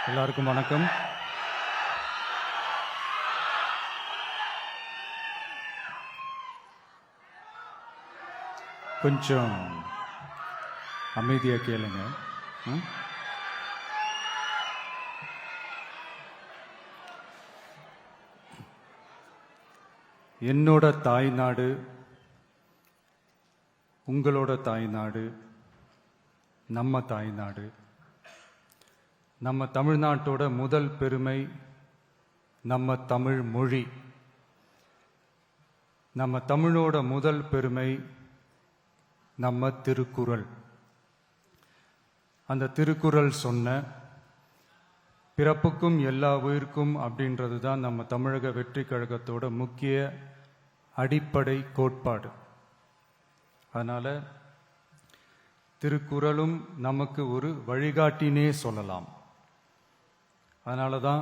எல்லாருக்கும் வணக்கம். கொஞ்சம் அமைதியாக கேளுங்க. என்னோட தாய்நாடு, உங்களோட தாய்நாடு, நம்ம தாய்நாடு, நம்ம தமிழ்நாட்டோட முதல் பெருமை நம்ம தமிழ் மொழி. நம்ம தமிழோட முதல் பெருமை நம்ம திருக்குறள். அந்த திருக்குறள் சொன்ன பிறப்புக்கும் எல்லா உயிர்க்கும் அப்படின்றது தான் நம்ம தமிழக வெற்றி கழகத்தோட முக்கிய அடிப்படை கோட்பாடு. அதனால் திருக்குறளும் நமக்கு ஒரு வழிகாட்டினே சொல்லலாம். அதனால தான்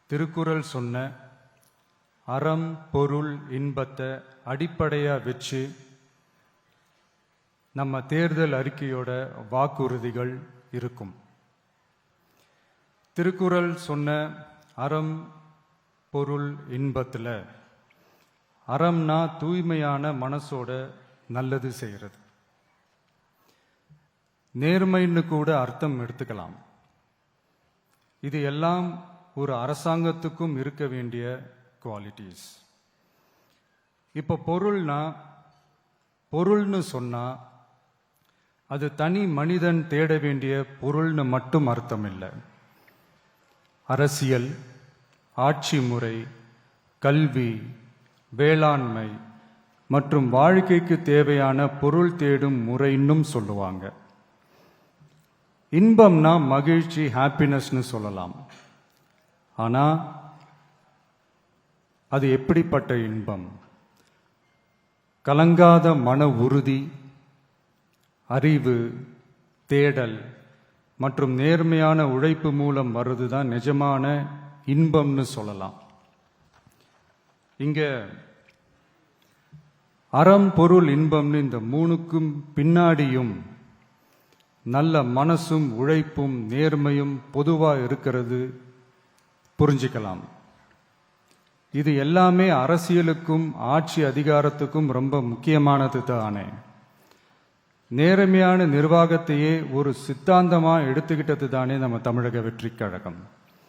திருக்குறள் சொன்ன அறம் பொருள் இன்பத்தை அடிப்படையாக வச்சு நம்ம தேர்தல் அறிக்கையோட வாக்குறுதிகள் இருக்கும். திருக்குறள் சொன்ன அறம் பொருள் இன்பத்தில் அறம்னா தூய்மையான மனசோட நல்லது செய்கிறது. நேர்மைன்னு கூட அர்த்தம் எடுத்துக்கலாம். இது எல்லாம் ஒரு அரசாங்கத்துக்கும் இருக்க வேண்டிய குவாலிட்டிஸ். இப்போ பொருள்னு சொன்னா அது தனி மனிதன் தேட வேண்டிய பொருள்னு மட்டும் அர்த்தம் இல்லை. அரசியல், ஆட்சி முறை, கல்வி, வேளாண்மை மற்றும் வாழ்க்கைக்கு தேவையான பொருள் தேடும் முறைன்னும் சொல்லுவாங்க. இன்பம்னா மகிழ்ச்சி, ஹாப்பினஸ்னு சொல்லலாம். ஆனால் அது எப்படிப்பட்ட இன்பம்? கலங்காத மன உறுதி, அறிவு, தேடல் மற்றும் நேர்மையான உழைப்பு மூலம் வர்றது தான் நிஜமான இன்பம்னு சொல்லலாம். இங்க அறம் பொருள் இன்பம்னு இந்த மூணுக்கும் பின்னாடியும் நல்ல மனசும் உழைப்பும் நேர்மையும் பொதுவாக இருக்கிறது புரிஞ்சுக்கலாம். இது எல்லாமே அரசியலுக்கும் ஆட்சி அதிகாரத்துக்கும் ரொம்ப முக்கியமானது தானே. நேர்மையான நிர்வாகத்தையே ஒரு சித்தாந்தமாக எடுத்துக்கிட்டது தானே நம்ம தமிழக வெற்றி கழகம்.